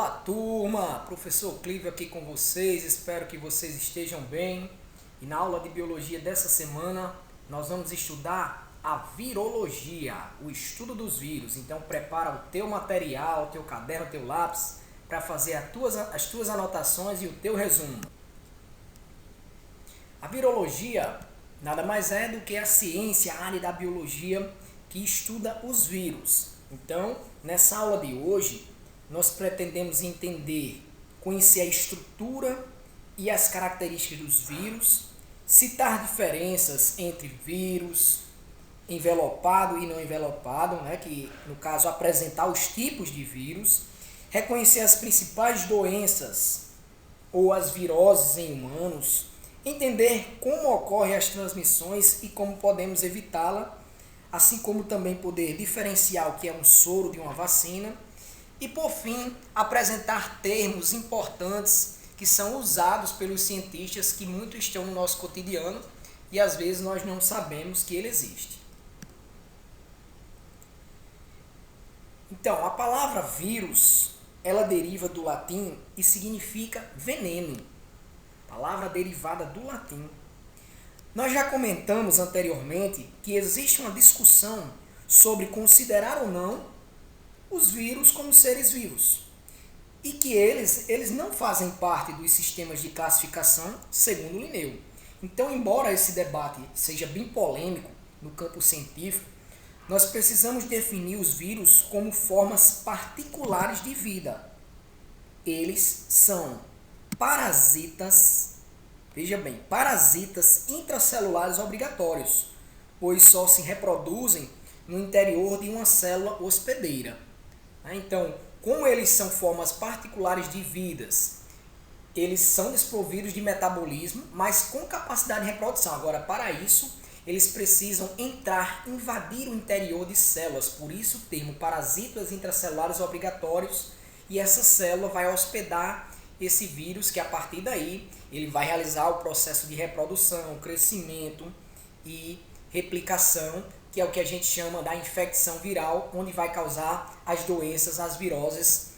Olá, turma! Professor Clívio aqui com vocês, espero que vocês estejam bem. E na aula de biologia dessa semana, nós vamos estudar a virologia, o estudo dos vírus. Então, prepara o teu material, o teu caderno, o teu lápis, para fazer as tuas anotações e o teu resumo. A virologia nada mais é do que a ciência, a área da biologia que estuda os vírus. Então, nessa aula de hoje, nós pretendemos entender, conhecer a estrutura e as características dos vírus, citar diferenças entre vírus, envelopado e não envelopado, né, que no caso apresentar os tipos de vírus, reconhecer as principais doenças ou as viroses em humanos, entender como ocorrem as transmissões e como podemos evitá-la, assim como também poder diferenciar o que é um soro de uma vacina e, por fim, apresentar termos importantes que são usados pelos cientistas que muito estão no nosso cotidiano e às vezes nós não sabemos que ele existe. Então, a palavra vírus, ela deriva do latim e significa veneno. Palavra derivada do latim. Nós já comentamos anteriormente que existe uma discussão sobre considerar ou não os vírus como seres vivos e que eles não fazem parte dos sistemas de classificação segundo Linneu. Então, embora esse debate seja bem polêmico no campo científico, nós precisamos definir os vírus como formas particulares de vida. Eles são parasitas, veja bem, parasitas intracelulares obrigatórios, pois só se reproduzem no interior de uma célula hospedeira. Então, como eles são formas particulares de vidas, eles são desprovidos de metabolismo, mas com capacidade de reprodução. Agora, para isso, eles precisam invadir o interior de células, por isso o termo parasitas intracelulares obrigatórios, e essa célula vai hospedar esse vírus, que a partir daí ele vai realizar o processo de reprodução, crescimento e replicação, que é o que a gente chama da infecção viral, onde vai causar as doenças, as viroses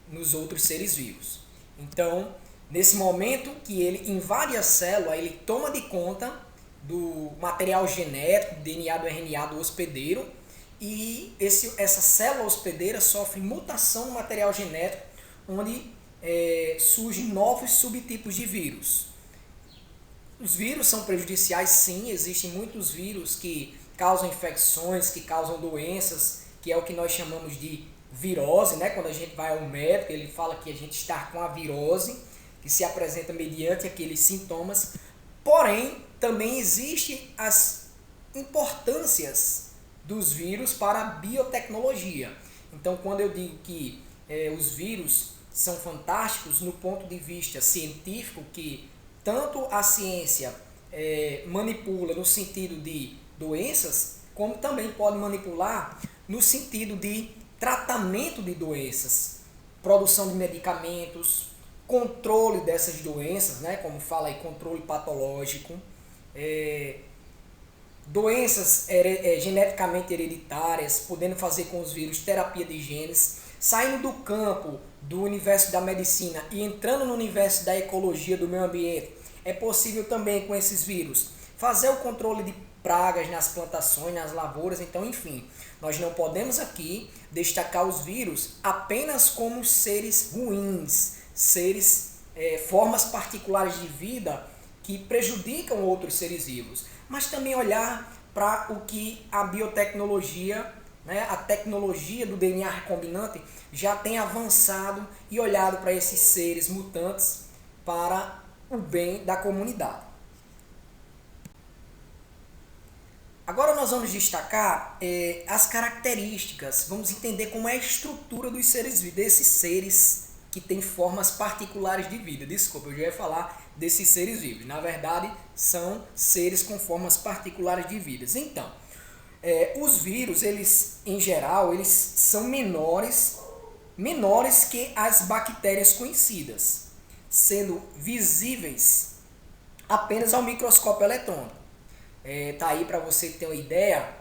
nos outros seres vivos. Então, nesse momento que ele invade a célula, ele toma de conta do material genético, do DNA, do RNA do hospedeiro, e essa célula hospedeira sofre mutação no material genético, onde surgem novos subtipos de vírus. Os vírus são prejudiciais, sim, existem muitos vírus que causam infecções, que causam doenças, que é o que nós chamamos de virose, né? Quando a gente vai ao médico, ele fala que a gente está com a virose, que se apresenta mediante aqueles sintomas. Porém, também existem as importâncias dos vírus para a biotecnologia. Então, quando eu digo que os vírus são fantásticos no ponto de vista científico, que tanto a ciência manipula no sentido de doenças, como também pode manipular no sentido de tratamento de doenças, produção de medicamentos, controle dessas doenças, né, como fala aí, controle patológico, doenças geneticamente hereditárias, podendo fazer com os vírus terapia de genes, saindo do campo do universo da medicina e entrando no universo da ecologia, do meio ambiente. É possível também com esses vírus fazer o controle de pragas nas plantações, nas lavouras. Então, enfim, nós não podemos aqui destacar os vírus apenas como seres ruins, formas particulares de vida que prejudicam outros seres vivos, mas também olhar para o que a biotecnologia, né, a tecnologia do DNA recombinante já tem avançado e olhado para esses seres mutantes para o bem da comunidade. Agora nós vamos destacar as características, vamos entender como é a estrutura dos seres vivos, desses seres que têm formas particulares de vida. Desculpa, eu já ia falar desses seres vivos. Na verdade, são seres com formas particulares de vida. Então, os vírus, eles, em geral, eles são menores que as bactérias conhecidas, sendo visíveis apenas ao microscópio eletrônico. Tá aí para você ter uma ideia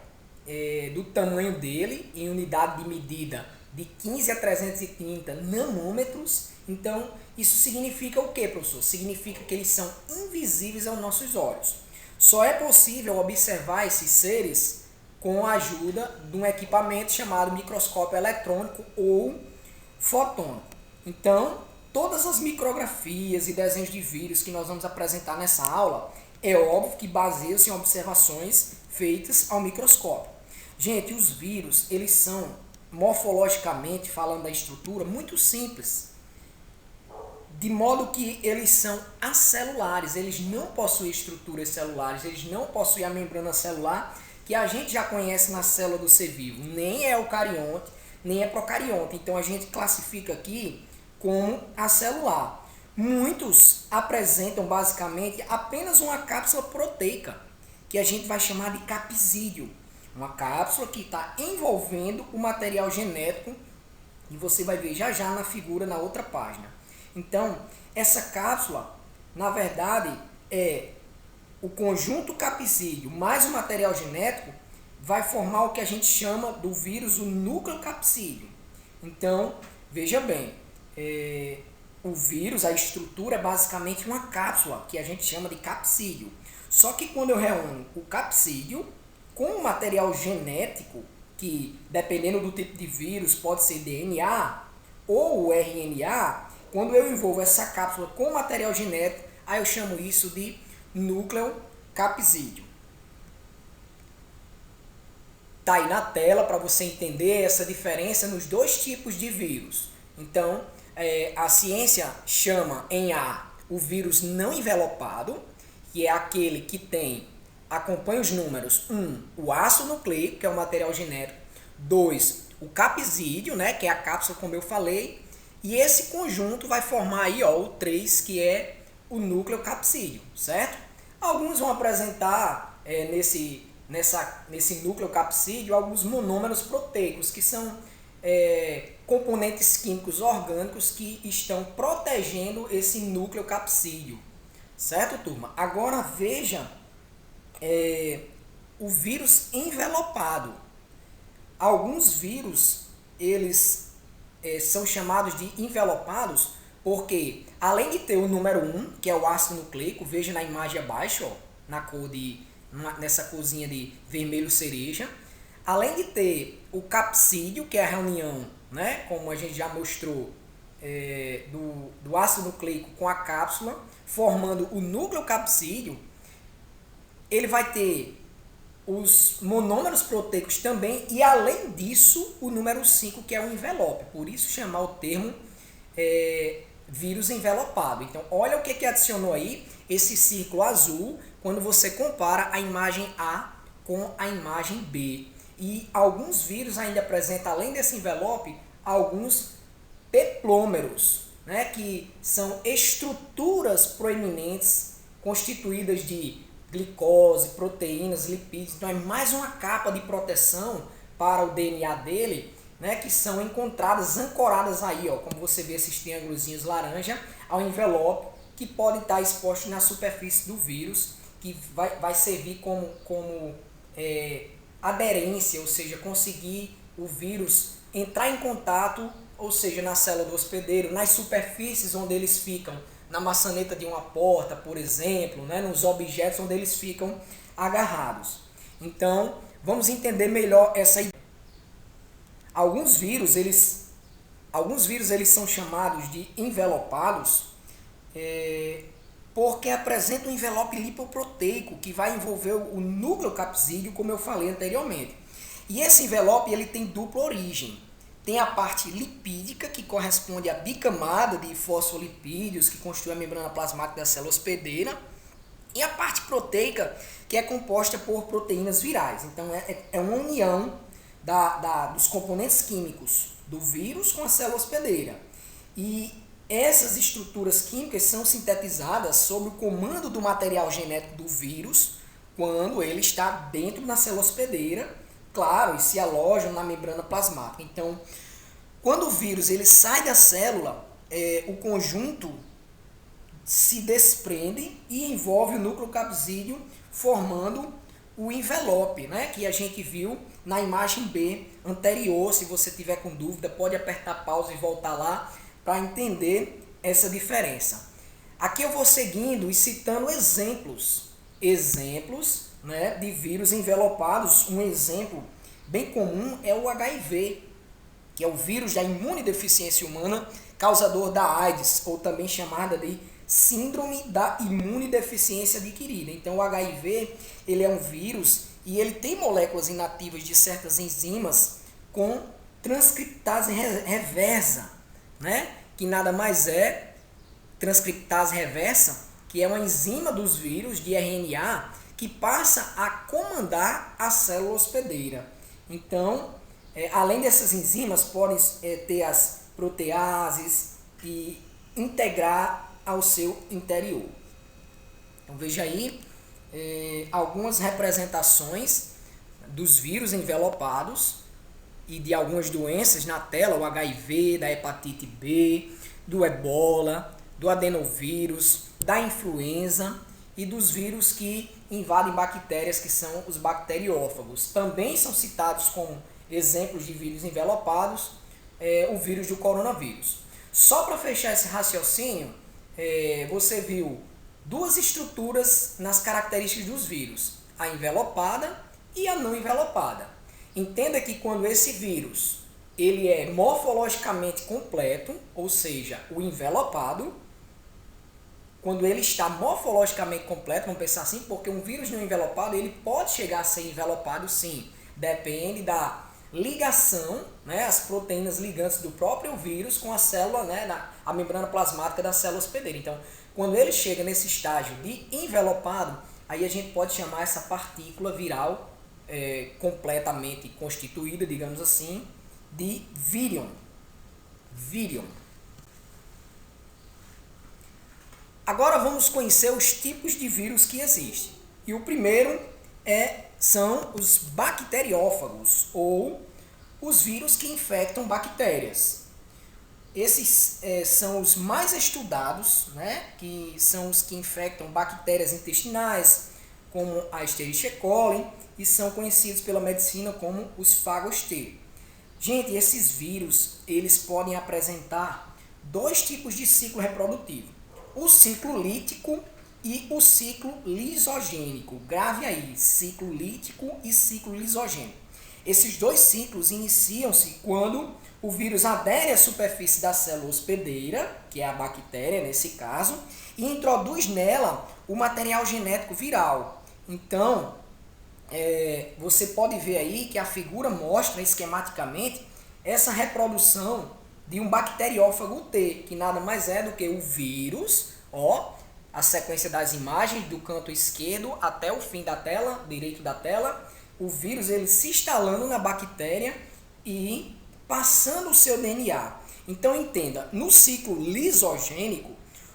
do tamanho dele em unidade de medida de 15 a 330 nanômetros. Então, isso significa o quê, professor? Significa que eles são invisíveis aos nossos olhos. Só é possível observar esses seres com a ajuda de um equipamento chamado microscópio eletrônico ou fotônico. Então, todas as micrografias e desenhos de vírus que nós vamos apresentar nessa aula, é óbvio que baseiam-se em observações feitas ao microscópio. Gente, os vírus, eles são, morfologicamente, falando da estrutura, muito simples. De modo que eles são acelulares, eles não possuem estruturas celulares, eles não possuem a membrana celular que a gente já conhece na célula do ser vivo. Nem é eucarionte, nem é procarionte. Então a gente classifica aqui como acelular. Muitos apresentam basicamente apenas uma cápsula proteica, que a gente vai chamar de capsídeo. Uma cápsula que está envolvendo o material genético, e você vai ver já já na figura na outra página. Então, essa cápsula, na verdade, é o conjunto capsídeo mais o material genético vai formar o que a gente chama do vírus o núcleo capsídeo. Então, veja bem, o vírus, a estrutura é basicamente uma cápsula, que a gente chama de capsídeo. Só que quando eu reúno o capsídeo com o material genético, que dependendo do tipo de vírus pode ser DNA ou RNA, quando eu envolvo essa cápsula com material genético, aí eu chamo isso de núcleo capsídeo. Tá aí na tela para você entender essa diferença nos dois tipos de vírus. Então, a ciência chama em A o vírus não envelopado, que é aquele que acompanha os números 1, o ácido nucleico, que é o material genético, 2, o capsídeo, né, que é a cápsula, como eu falei, e esse conjunto vai formar aí, ó, o 3, que é o núcleo capsídeo, certo? Alguns vão apresentar nesse núcleo capsídeo alguns monômeros proteicos, que são componentes químicos orgânicos que estão protegendo esse núcleo capsídeo, certo, turma? Agora veja o vírus envelopado. Alguns vírus, eles são chamados de envelopados porque, além de ter o número 1, que é o ácido nucleico, veja na imagem abaixo, ó, nessa corzinha de vermelho cereja, além de ter o capsídeo, que é a reunião, né, como a gente já mostrou, do ácido nucleico com a cápsula, formando o núcleo capsídeo, ele vai ter os monômeros proteicos também, e além disso, o número 5, que é o envelope. Por isso chamar o termo vírus envelopado. Então, olha o que adicionou aí esse círculo azul quando você compara a imagem A com a imagem B. E alguns vírus ainda apresentam, além desse envelope, alguns peplômeros, né, que são estruturas proeminentes constituídas de glicose, proteínas, lipídios. Então é mais uma capa de proteção para o DNA dele, né, que são encontradas, ancoradas aí, ó, como você vê esses triângulozinhos laranja, ao envelope, que pode estar exposto na superfície do vírus, que vai servir como aderência, ou seja, conseguir o vírus entrar em contato, ou seja, na célula do hospedeiro, nas superfícies onde eles ficam, na maçaneta de uma porta, por exemplo, né, nos objetos onde eles ficam agarrados. Então, vamos entender melhor essa ideia. Alguns vírus eles são chamados de envelopados porque apresentam um envelope lipoproteico que vai envolver o núcleo capsídeo, como eu falei anteriormente. E esse envelope ele tem dupla origem. Tem a parte lipídica, que corresponde à bicamada de fosfolipídios que constitui a membrana plasmática da célula hospedeira, e a parte proteica, que é composta por proteínas virais. Então é uma união dos componentes químicos do vírus com a célula hospedeira. E essas estruturas químicas são sintetizadas sob o comando do material genético do vírus, quando ele está dentro da célula hospedeira, claro, e se alojam na membrana plasmática. Então, quando o vírus ele sai da célula, o conjunto se desprende e envolve o núcleo capsídeo, formando o envelope, né, que a gente viu na imagem B anterior. Se você tiver com dúvida, pode apertar pausa e voltar lá para entender essa diferença. Aqui eu vou seguindo e citando exemplos, né, de vírus envelopados. Um exemplo bem comum é o HIV, que é o vírus da imunodeficiência humana, causador da AIDS, ou também chamada de síndrome da imunodeficiência adquirida. Então o HIV, ele é um vírus e ele tem moléculas inativas de certas enzimas com transcriptase reversa, né? Que nada mais é transcriptase reversa, que é uma enzima dos vírus de RNA que passa a comandar a célula hospedeira. Então, além dessas enzimas, podem ter as proteases e integrar ao seu interior. Então veja aí algumas representações dos vírus envelopados e de algumas doenças na tela, o HIV, da hepatite B, do ebola, do adenovírus, da influenza e dos vírus que invadem bactérias, que são os bacteriófagos. Também são citados como exemplos de vírus envelopados, o vírus do coronavírus. Só para fechar esse raciocínio, você viu duas estruturas nas características dos vírus, a envelopada e a não envelopada. Entenda que quando esse vírus ele é morfologicamente completo, ou seja, o envelopado, quando ele está morfologicamente completo, vamos pensar assim, porque um vírus não envelopado, ele pode chegar a ser envelopado sim, depende da ligação, né, as proteínas ligantes do próprio vírus com a célula, né, a membrana plasmática da célula hospedeira. Então, quando ele chega nesse estágio de envelopado, aí a gente pode chamar essa partícula viral completamente constituída, digamos assim, de vírion. Agora vamos conhecer os tipos de vírus que existem. E o primeiro são os bacteriófagos, ou os vírus que infectam bactérias. Esses são os mais estudados, né, que são os que infectam bactérias intestinais, como a Escherichia coli, e são conhecidos pela medicina como os Phagos-T. Gente, esses vírus, eles podem apresentar dois tipos de ciclo reprodutivo. O ciclo lítico e o ciclo lisogênico. Grave aí, ciclo lítico e ciclo lisogênico. Esses dois ciclos iniciam-se quando o vírus adere à superfície da célula hospedeira, que é a bactéria nesse caso, e introduz nela o material genético viral. Então, você pode ver aí que a figura mostra esquematicamente essa reprodução de um bacteriófago T, que nada mais é do que o vírus, a sequência das imagens do canto esquerdo até o fim da tela, direito da tela, o vírus ele se instalando na bactéria e passando o seu DNA. Então entenda, no ciclo lisogênico,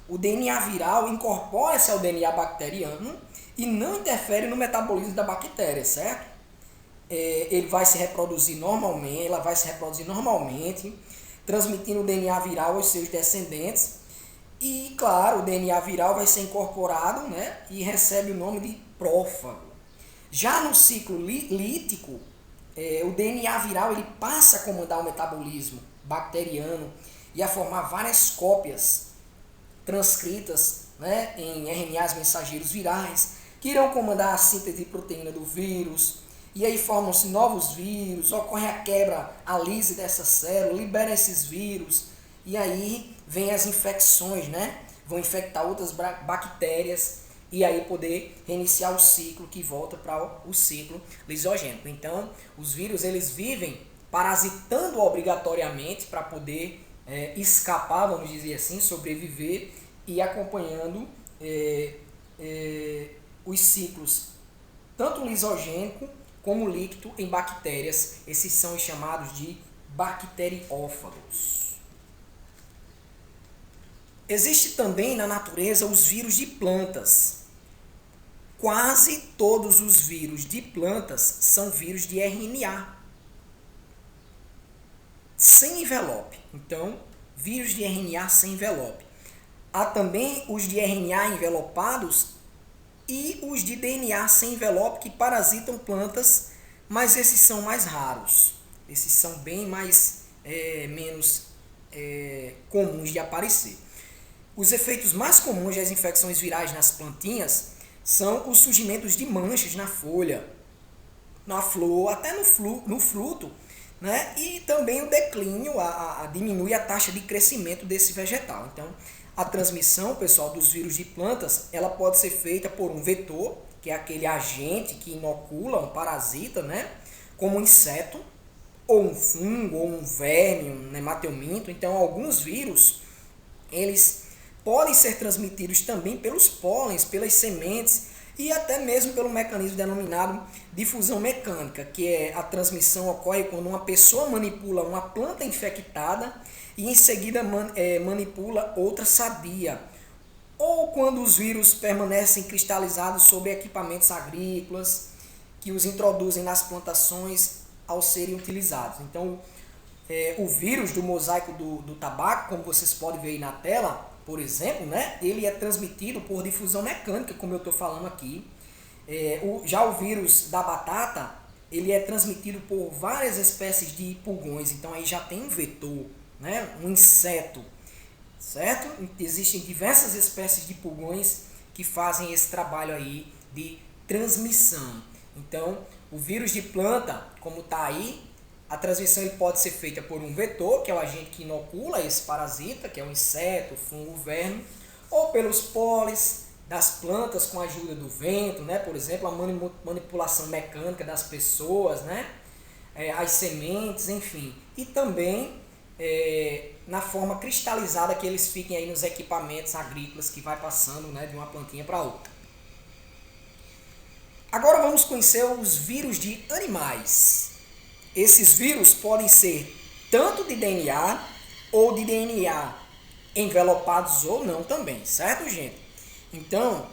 o DNA viral incorpora-se ao DNA bacteriano e não interfere no metabolismo da bactéria, certo? Ele vai se reproduzir normalmente, ela vai se reproduzir normalmente, transmitindo o DNA viral aos seus descendentes. E, claro, o DNA viral vai ser incorporado, né, e recebe o nome de prófago. Já no ciclo lítico, o DNA viral ele passa a comandar o metabolismo bacteriano e a formar várias cópias transcritas, né, em RNAs mensageiros virais, que irão comandar a síntese de proteína do vírus. E aí formam-se novos vírus, ocorre a quebra, a lise dessa célula, libera esses vírus, e aí vem as infecções, né? Vão infectar outras bactérias e aí poder reiniciar o ciclo que volta para o ciclo lisogênico. Então, os vírus eles vivem parasitando obrigatoriamente para poder escapar, vamos dizer assim, sobreviver e acompanhando os ciclos tanto lisogênico como líquido em bactérias. Esses são os chamados de bacteriófagos. Existe também na natureza os vírus de plantas. Quase todos os vírus de plantas são vírus de RNA, sem envelope. Então, vírus de RNA sem envelope. Há também os de RNA envelopados e os de DNA sem envelope que parasitam plantas, mas esses são mais raros. Esses são bem mais menos comuns de aparecer. Os efeitos mais comuns das infecções virais nas plantinhas são os surgimentos de manchas na folha, na flor, até no fruto, né? E também o declínio, diminui a taxa de crescimento desse vegetal. Então, a transmissão, pessoal, dos vírus de plantas, ela pode ser feita por um vetor, que é aquele agente que inocula um parasita, né? Como um inseto, ou um fungo, ou um verme, um nematelminto. Então, alguns vírus, eles podem ser transmitidos também pelos pólens, pelas sementes e até mesmo pelo mecanismo denominado difusão mecânica, que é a transmissão ocorre quando uma pessoa manipula uma planta infectada e em seguida manipula outra sadia, ou quando os vírus permanecem cristalizados sobre equipamentos agrícolas que os introduzem nas plantações ao serem utilizados. Então, o vírus do mosaico do tabaco, como vocês podem ver aí na tela, por exemplo, né, ele é transmitido por difusão mecânica, como eu estou falando aqui. Já o vírus da batata, ele é transmitido por várias espécies de pulgões, então aí já tem um vetor, né, um inseto, certo? Existem diversas espécies de pulgões que fazem esse trabalho aí de transmissão. Então, o vírus de planta, como está aí, a transmissão ele pode ser feita por um vetor, que é o agente que inocula esse parasita, que é o inseto, o fungo, o verme, ou pelos pólenes das plantas com a ajuda do vento, né? Por exemplo, a manipulação mecânica das pessoas, né? As sementes, enfim. E também na forma cristalizada que eles fiquem aí nos equipamentos agrícolas que vai passando, né, de uma plantinha para outra. Agora vamos conhecer os vírus de animais. Esses vírus podem ser tanto de DNA ou de DNA envelopados ou não também, certo, gente? Então,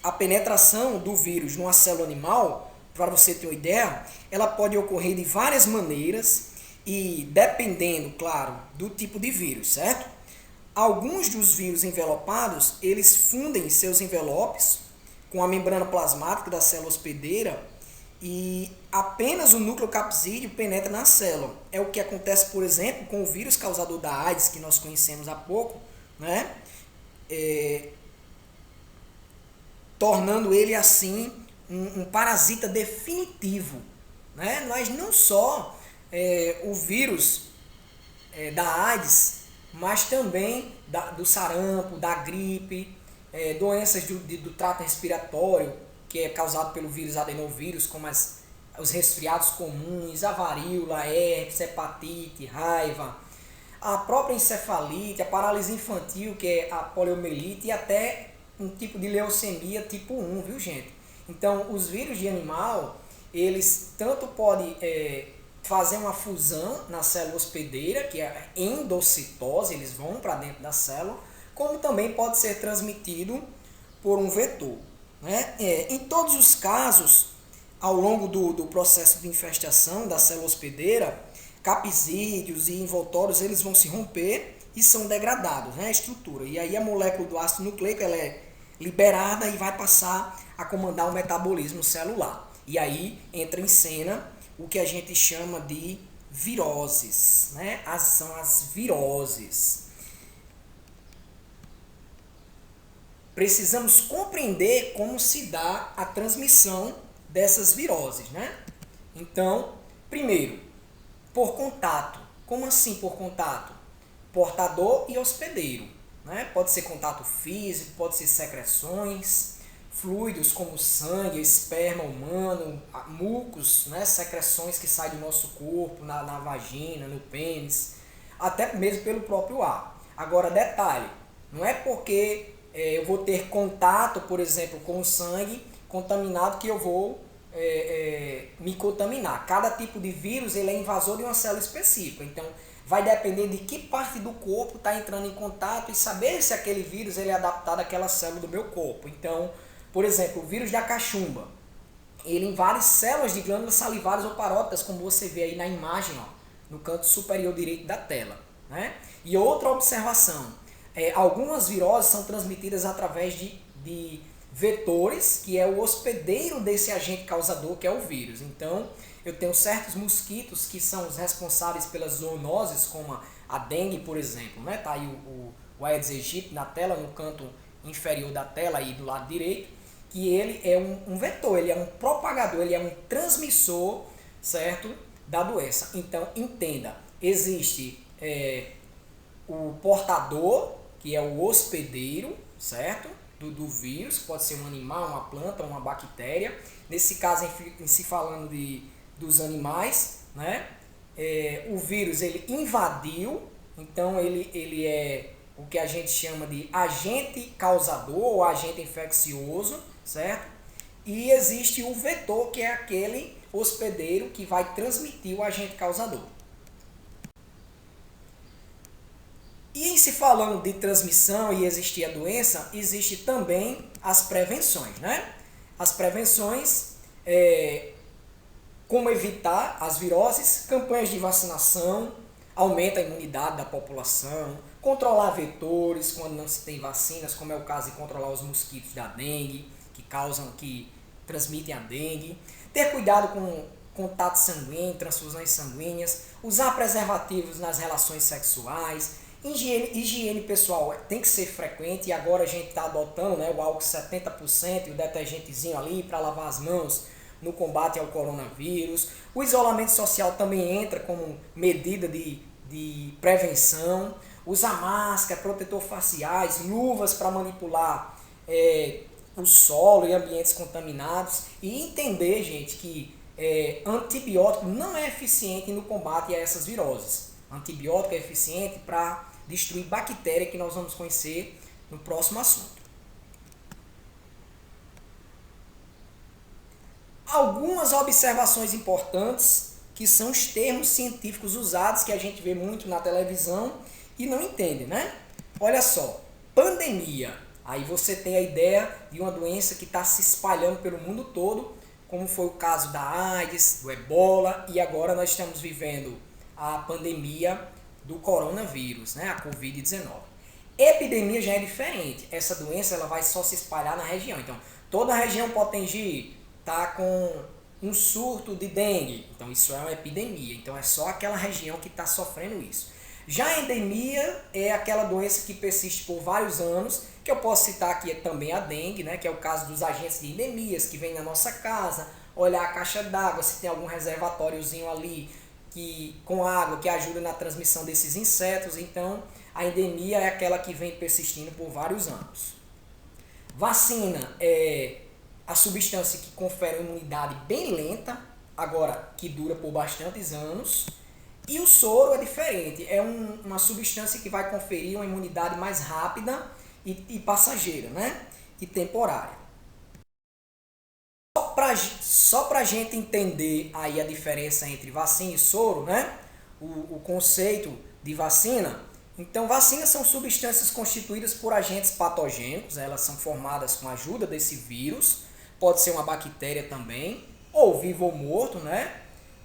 a penetração do vírus numa célula animal, para você ter uma ideia, ela pode ocorrer de várias maneiras e dependendo, claro, do tipo de vírus, certo? Alguns dos vírus envelopados, eles fundem seus envelopes com a membrana plasmática da célula hospedeira e apenas o núcleo capsídeo penetra na célula. É o que acontece, por exemplo, com o vírus causador da AIDS, que nós conhecemos há pouco, né? Tornando ele, assim, um parasita definitivo, né? Mas não só o vírus da AIDS, mas também do sarampo, da gripe, doenças do trato respiratório, que é causado pelo vírus adenovírus, como os resfriados comuns, a varíola, a herpes, hepatite, raiva, a própria encefalite, a paralisia infantil, que é a poliomielite, e até um tipo de leucemia tipo 1, viu, gente? Então, os vírus de animal, eles tanto podem fazer uma fusão na célula hospedeira, que é a endocitose, eles vão para dentro da célula, como também pode ser transmitido por um vetor, né? Em todos os casos, ao longo do processo de infestação da célula hospedeira, capsídeos e envoltórios eles vão se romper e são degradados, né, a estrutura. E aí a molécula do ácido nucleico ela é liberada e vai passar a comandar o metabolismo celular. E aí entra em cena o que a gente chama de viroses, né? São as viroses. Precisamos compreender como se dá a transmissão dessas viroses, né? Então, primeiro, por contato. Como assim por contato? Portador e hospedeiro, né? Pode ser contato físico, pode ser secreções, fluidos como sangue, esperma humano, mucos, né? Secreções que saem do nosso corpo, na vagina, no pênis, até mesmo pelo próprio ar. Agora, detalhe, não é porque eu vou ter contato, por exemplo, com o sangue contaminado que eu vou me contaminar. Cada tipo de vírus ele é invasor de uma célula específica, então vai depender de que parte do corpo está entrando em contato e saber se aquele vírus ele é adaptado àquela célula do meu corpo. Então, por exemplo, o vírus da cachumba, ele invade células de glândulas salivares ou parótidas, como você vê aí na imagem, ó, no canto superior direito da tela, né? E outra observação, algumas viroses são transmitidas através de vetores, que é o hospedeiro desse agente causador, que é o vírus. Então, eu tenho certos mosquitos que são os responsáveis pelas zoonoses, como a dengue, por exemplo, né? Tá aí o Aedes aegypti na tela, no canto inferior da tela, aí do lado direito, que ele é um vetor, ele é um propagador, ele é um transmissor, certo, da doença. Então, entenda, existe o portador, que é o hospedeiro, certo, do vírus, pode ser um animal, uma planta, uma bactéria. Nesse caso, em se falando dos animais, né? O vírus ele invadiu, então ele é o que a gente chama de agente causador ou agente infeccioso, certo? E existe o vetor, que é aquele hospedeiro que vai transmitir o agente causador. E em se falando de transmissão e existir a doença, existe também as prevenções, né? As prevenções, como evitar as viroses, campanhas de vacinação, aumenta a imunidade da população, controlar vetores quando não se tem vacinas, como é o caso de controlar os mosquitos da dengue, que transmitem a dengue, ter cuidado com contato sanguíneo, transfusões sanguíneas, usar preservativos nas relações sexuais, higiene pessoal tem que ser frequente, e agora a gente está adotando, né, o álcool 70% e o detergentezinho ali para lavar as mãos no combate ao coronavírus. O isolamento social também entra como medida de prevenção. Usar máscara, protetor faciais, luvas para manipular o solo e ambientes contaminados. E entender, gente, que antibiótico não é eficiente no combate a essas viroses. Antibiótico é eficiente para destruir bactéria, que nós vamos conhecer no próximo assunto. Algumas observações importantes, que são os termos científicos usados, que a gente vê muito na televisão e não entende, né? Olha só, pandemia. Aí você tem a ideia de uma doença que está se espalhando pelo mundo todo, como foi o caso da AIDS, do Ebola, e agora nós estamos vivendo a pandemia do coronavírus, né? A Covid-19. Epidemia já é diferente. Essa doença ela vai só se espalhar na região. Então, toda a região Potengi está com um surto de dengue. Então, isso é uma epidemia. Então, é só aquela região que está sofrendo isso. Já a endemia é aquela doença que persiste por vários anos, que eu posso citar aqui também a dengue, né? Que é o caso dos agentes de endemias, que vem na nossa casa, olhar a caixa d'água, se tem algum reservatóriozinho ali com água que ajuda na transmissão desses insetos. Então, a endemia é aquela que vem persistindo por vários anos. Vacina é a substância que confere uma imunidade bem lenta, agora que dura por bastantes anos. E o soro é diferente, é uma substância que vai conferir uma imunidade mais rápida e passageira, né? E temporária. Só para a gente entender aí a diferença entre vacina e soro, né? O conceito de vacina. Então, vacinas são substâncias constituídas por agentes patogênicos, elas são formadas com a ajuda desse vírus, pode ser uma bactéria também, ou vivo ou morto, né?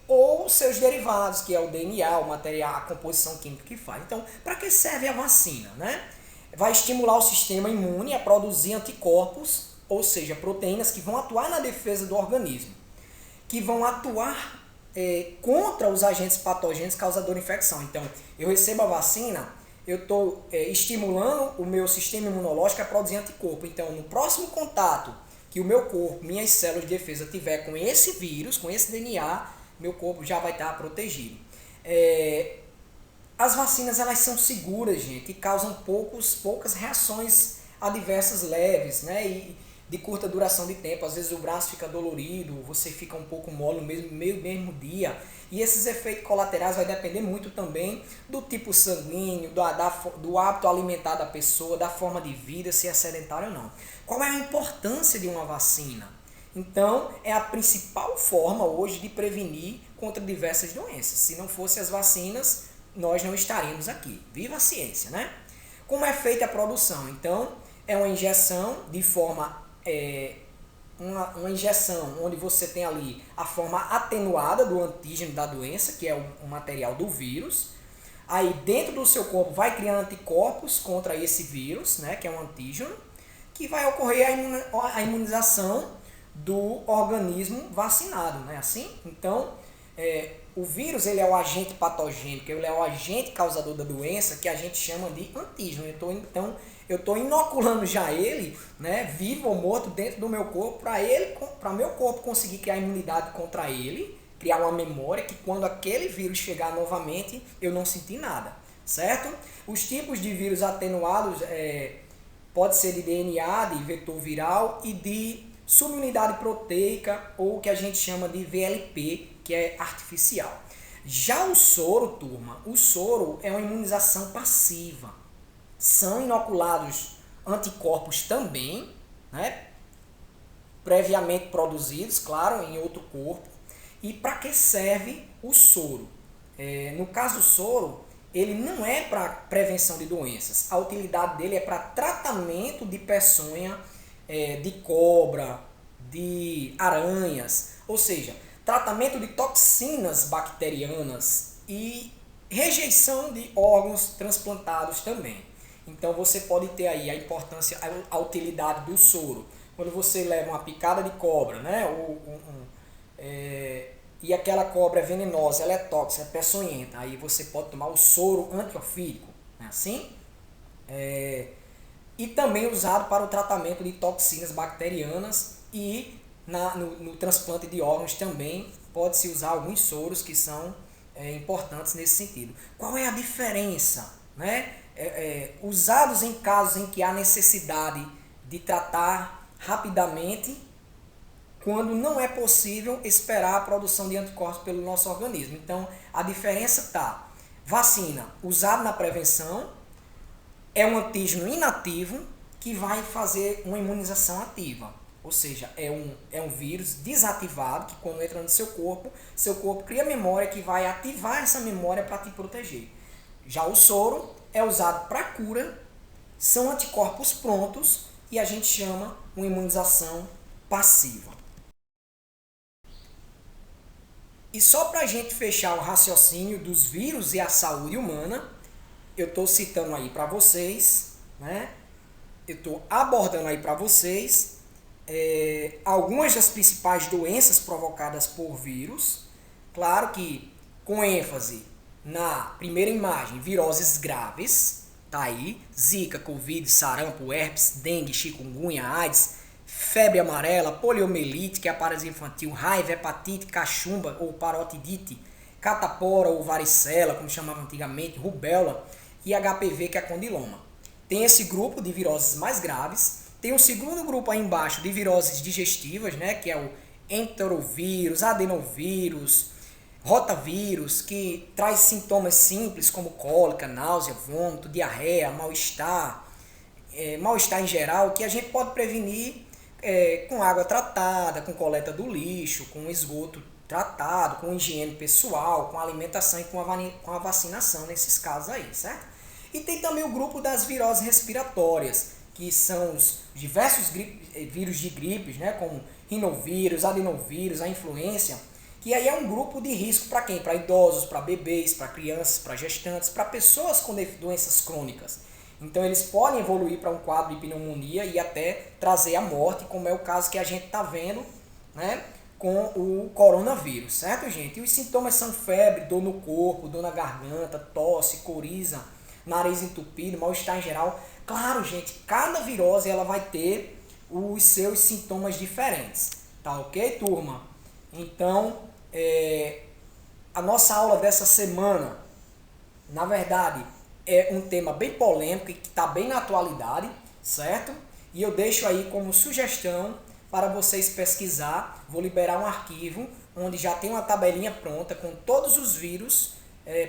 Ou seus derivados, que é o DNA, o material, a composição química que faz. Então, para que serve a vacina, né? Vai estimular o sistema imune a produzir anticorpos, ou seja, proteínas que vão atuar na defesa do organismo, que vão atuar contra os agentes patogênicos causadores de infecção. Então, eu recebo a vacina, eu estou estimulando o meu sistema imunológico a produzir anticorpo. Então, no próximo contato que o meu corpo, minhas células de defesa tiver com esse vírus, com esse DNA, meu corpo já vai estar protegido. As vacinas elas são seguras, gente, e causam poucas reações adversas leves, né? E de curta duração de tempo. Às vezes o braço fica dolorido, você fica um pouco mole no mesmo dia. E esses efeitos colaterais vai depender muito também do tipo sanguíneo, do hábito alimentar da pessoa, da forma de vida, se é sedentário ou não. Qual é a importância de uma vacina? Então, é a principal forma hoje de prevenir contra diversas doenças. Se não fossem as vacinas, nós não estaríamos aqui. Viva a ciência, né? Como é feita a produção? Então, é uma injeção de forma... uma injeção onde você tem ali a forma atenuada do antígeno da doença, que é o material do vírus. Aí, dentro do seu corpo, vai criar anticorpos contra esse vírus, né? Que é um antígeno, que vai ocorrer a imunização do organismo vacinado, não é assim? Então, o vírus ele é o agente patogênico, ele é o agente causador da doença que a gente chama de antígeno. Então, eu estou inoculando já ele, né, vivo ou morto, dentro do meu corpo, para meu corpo conseguir criar imunidade contra ele, criar uma memória que quando aquele vírus chegar novamente, eu não senti nada, certo? Os tipos de vírus atenuados pode ser de DNA, de vetor viral e de subunidade proteica, ou o que a gente chama de VLP, que é artificial. Já o soro, turma, o soro é uma imunização passiva. São inoculados anticorpos também, né? Previamente produzidos, claro, em outro corpo. E para que serve o soro? No caso do soro, ele não é para prevenção de doenças. A utilidade dele é para tratamento de peçonha, de cobra, de aranhas, ou seja, tratamento de toxinas bacterianas e rejeição de órgãos transplantados também. Então você pode ter aí a importância, a utilidade do soro. Quando você leva uma picada de cobra, né, e aquela cobra é venenosa, ela é tóxica, é peçonhenta, aí você pode tomar o soro antiofídico, não é assim? E também usado para o tratamento de toxinas bacterianas e no transplante de órgãos também pode-se usar alguns soros que são importantes nesse sentido. Qual é a diferença? Né? Usados em casos em que há necessidade de tratar rapidamente, quando não é possível esperar a produção de anticorpos pelo nosso organismo. Então, a diferença está: vacina usada na prevenção é um antígeno inativo que vai fazer uma imunização ativa. Ou seja, é um vírus desativado que quando entra no seu corpo cria memória que vai ativar essa memória para te proteger. Já o soro é usado para cura, são anticorpos prontos e a gente chama uma imunização passiva. E só para a gente fechar o raciocínio dos vírus e a saúde humana, eu estou citando aí para vocês, né? Eu estou abordando aí para vocês algumas das principais doenças provocadas por vírus. Claro que com ênfase na primeira imagem, viroses graves, tá aí, zika, covid, sarampo, herpes, dengue, chikungunya, AIDS, febre amarela, poliomielite, que é a paralisia infantil, raiva, hepatite, cachumba ou parotidite, catapora ou varicela, como chamava antigamente, rubéola e HPV, que é a condiloma. Tem esse grupo de viroses mais graves. Tem o segundo grupo aí embaixo de viroses digestivas, né, que é o enterovírus, adenovírus, rotavírus, que traz sintomas simples como cólica, náusea, vômito, diarreia, mal-estar em geral, que a gente pode prevenir com água tratada, com coleta do lixo, com esgoto tratado, com higiene pessoal, com alimentação e com a vacinação nesses casos aí, certo? E tem também o grupo das viroses respiratórias, que são os diversos vírus de gripes, né, como rinovírus, adenovírus, a influenza, que aí é um grupo de risco para quem? Para idosos, para bebês, para crianças, para gestantes, para pessoas com doenças crônicas. Então eles podem evoluir para um quadro de pneumonia e até trazer a morte, como é o caso que a gente está vendo, né, com o coronavírus, certo, gente? E os sintomas são febre, dor no corpo, dor na garganta, tosse, coriza, nariz entupido, mal-estar em geral. Claro, gente, cada virose ela vai ter os seus sintomas diferentes, tá ok, turma? Então, a nossa aula dessa semana, na verdade, é um tema bem polêmico e que está bem na atualidade, certo? E eu deixo aí como sugestão para vocês pesquisar. Vou liberar um arquivo onde já tem uma tabelinha pronta com todos os vírus,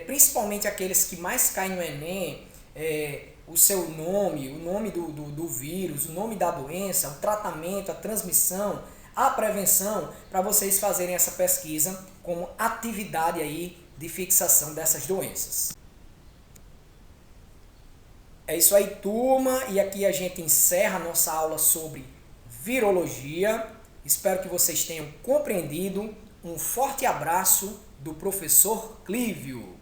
principalmente aqueles que mais caem no Enem, o seu nome, o nome do vírus, o nome da doença, o tratamento, a transmissão, a prevenção, para vocês fazerem essa pesquisa como atividade aí de fixação dessas doenças. É isso aí, turma, e aqui a gente encerra a nossa aula sobre virologia. Espero que vocês tenham compreendido. Um forte abraço do professor Clívio.